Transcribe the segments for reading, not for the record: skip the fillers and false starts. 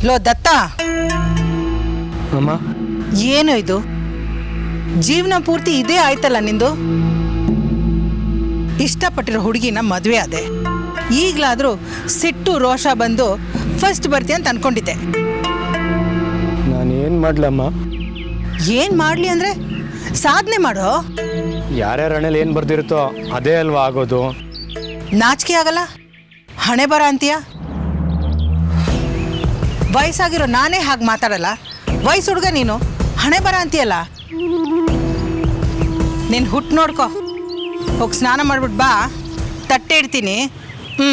Low ದತ್ತ, ಅಮ್ಮ ಏನು ಇದು? ಜೀವನ ಪೂರ್ತಿ ಇದೇ ಆಯ್ತಲ್ಲ ನಿಂದು. ಇಷ್ಟಪಟ್ಟಿರೋ ಹುಡುಗಿನ ಮದುವೆ ಆದೆ, ಈಗಲಾದರೂ ಸಿಟ್ಟು ರೋಷ ಬಂದು ಫಸ್ಟ್ ಬರ್ತೀಯ ಅಂತ ಅನ್ಕೊಂಡಿದ್ದೆ. ನಾನೇನು ಮಾಡಲಮ್ಮ? ಏನು ಮಾಡಲಿ ಅಂದರೆ ಸಾಧನೆ ಮಾಡೋ. ಯಾರ್ಯಾರ ಹಣೆಯಲ್ಲಿ ಏನು ಬರ್ದಿರುತ್ತೋ ಅದೇ ಅಲ್ವಾ ಆಗೋದು. ನಾಚಿಕೆ ಆಗಲ್ಲ? ಹಣೆ ಬರ ಅಂತೀಯ? ವಯಸ್ಸಾಗಿರೋ ನಾನೇ ಹಾಗೆ ಮಾತಾಡಲ್ಲ, ವಯಸ್ಸು ಹುಡುಗ ನೀನು ಹಣೆ ಬರ ಅಂತೀಯಲ್ಲ. ನೀನು ಹುಟ್ಟು ನೋಡ್ಕೊ, ಹೋಗಿ ಸ್ನಾನ ಮಾಡ್ಬಿಟ್ಟು ಬಾ, ತಟ್ಟೆ ಇಡ್ತೀನಿ. ಹ್ಞೂ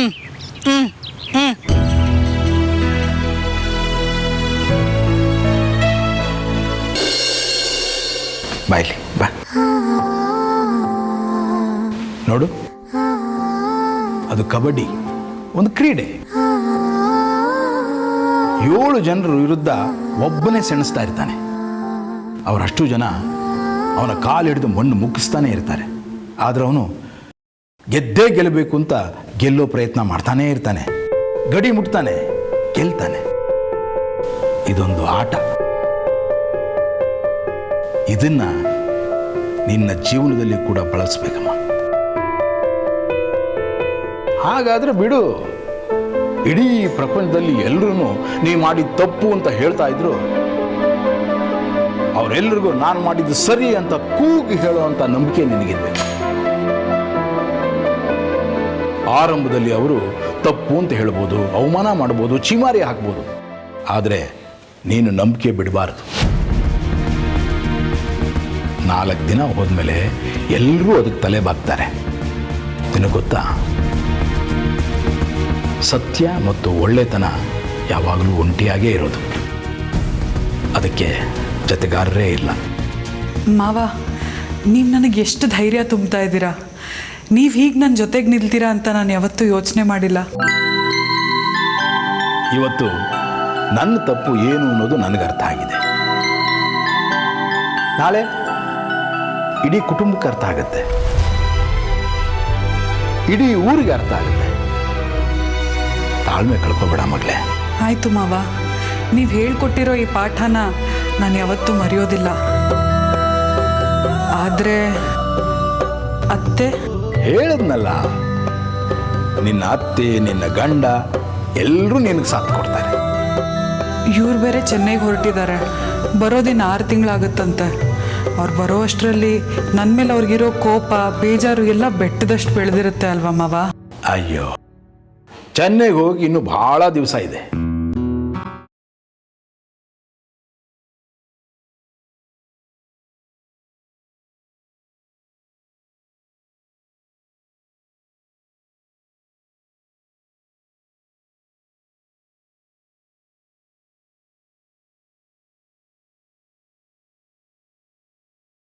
ಹ್ಞೂ ಹ್ಞೂ ಬಾಯ್ಲಿ ಬಾ. ನೋಡು, ಅದು ಕಬಡ್ಡಿ, ಒಂದು ಕ್ರೀಡೆ. 7 ಜನರ ವಿರುದ್ಧ ಒಬ್ಬನೇ ಸೆಣಸ್ತಾ ಇರ್ತಾನೆ. ಅವರಷ್ಟು ಜನ ಅವನ ಕಾಲು ಹಿಡಿದು ಮಣ್ಣು ಮುಕ್ಕಿಸ್ತಾನೆ ಇರ್ತಾರೆ. ಆದರೆ ಅವನು ಗೆದ್ದೇ ಗೆಲ್ಲಬೇಕು ಅಂತ ಗೆಲ್ಲೋ ಪ್ರಯತ್ನ ಮಾಡ್ತಾನೇ ಇರ್ತಾನೆ. ಗಡಿ ಮುಟ್ತಾನೆ, ಗೆಲ್ತಾನೆ. ಇದೊಂದು ಆಟ. ಇದನ್ನ ನಿನ್ನ ಜೀವನದಲ್ಲಿ ಕೂಡ ಬಳಸಬೇಕಮ್ಮ. ಹಾಗಾದ್ರೆ ಬಿಡು, ಇಡೀ ಪ್ರಪಂಚದಲ್ಲಿ ಎಲ್ಲರೂ ನೀ ಮಾಡಿದ ತಪ್ಪು ಅಂತ ಹೇಳ್ತಾ ಇದ್ರು, ಅವರೆಲ್ಲರಿಗೂ ನಾನು ಮಾಡಿದ್ದು ಸರಿ ಅಂತ ಕೂಗಿ ಹೇಳುವಂತ ನಂಬಿಕೆ ನಿನಗಿರ್ಬೇಕು. ಆರಂಭದಲ್ಲಿ ಅವರು ತಪ್ಪು ಅಂತ ಹೇಳ್ಬೋದು, ಅವಮಾನ ಮಾಡ್ಬೋದು, ಚಿಮಾರಿ ಹಾಕ್ಬೋದು. ಆದರೆ ನೀನು ನಂಬಿಕೆ ಬಿಡಬಾರದು. 4 ದಿನ ಹೋದ್ಮೇಲೆ ಎಲ್ಲರೂ ಅದಕ್ಕೆ ತಲೆ ಬಾಗ್ತಾರೆ. ನಿನಗೆ ಗೊತ್ತಾ, ಸತ್ಯ ಮತ್ತು ಒಳ್ಳೆತನ ಯಾವಾಗಲೂ ಒಂಟಿಯಾಗೇ ಇರೋದು. ಅದಕ್ಕೆ ಜೊತೆಗಾರರೇ ಇಲ್ಲ. ಮಾವ, ನೀವು ನನಗೆ ಎಷ್ಟು ಧೈರ್ಯ ತುಂಬ್ತಾ ಇದ್ದೀರಾ. ನೀವು ಹೀಗೆ ನನ್ನ ಜೊತೆಗೆ ನಿಲ್ತೀರಾ ಅಂತ ನಾನು ಯಾವತ್ತೂ ಯೋಚನೆ ಮಾಡಿಲ್ಲ. ಇವತ್ತು ನನ್ನ ತಪ್ಪು ಏನು ಅನ್ನೋದು ನನಗೆ ಅರ್ಥ ಆಗಿದೆ. ನಾಳೆ ಇಡೀ ಕುಟುಂಬಕ್ಕೆ ಅರ್ಥ ಆಗುತ್ತೆ, ಇಡೀ ಊರಿಗೆ ಅರ್ಥ ಆಗುತ್ತೆ. ತಾಳ್ಮೆ ಕಳ್ಕೊಬೇಡ ಮಗಳೇ. ಆಯಿತು ಮಾವ, ನೀವು ಹೇಳ್ಕೊಟ್ಟಿರೋ ಈ ಪಾಠನ ನಾನು ಯಾವತ್ತೂ ಮರೆಯೋದಿಲ್ಲ. ಆದರೆ ಅತ್ತೆ? ಹೇಳದ್ನಲ್ಲ, ನಿನ್ನ ಅತ್ತೆ, ನಿನ್ನ ಗಂಡ ಎಲ್ಲರೂ ನಿನಗೆ ಸಾಥ್ ಕೊಡ್ತಾರೆ. ಇವ್ರು ಬೇರೆ ಚೆನ್ನೈಗೆ ಹೊರಟಿದ್ದಾರೆ, ಬರೋದಿನ 6 ತಿಂಗಳಾಗುತ್ತಂತೆ. ಅವ್ರು ಬರೋ ಅಷ್ಟರಲ್ಲಿ ನನ್ನ ಮೇಲೆ ಅವ್ರಿಗಿರೋ ಕೋಪ, ಬೇಜಾರು ಎಲ್ಲ ಬೆಟ್ಟದಷ್ಟು ಬೆಳೆದಿರುತ್ತೆ ಅಲ್ವಾ ಮಾವ? ಅಯ್ಯೋ, ಚೆನ್ನೈಗೆ ಹೋಗಿ ಇನ್ನೂ ಭಾಳ ದಿವಸ ಇದೆ.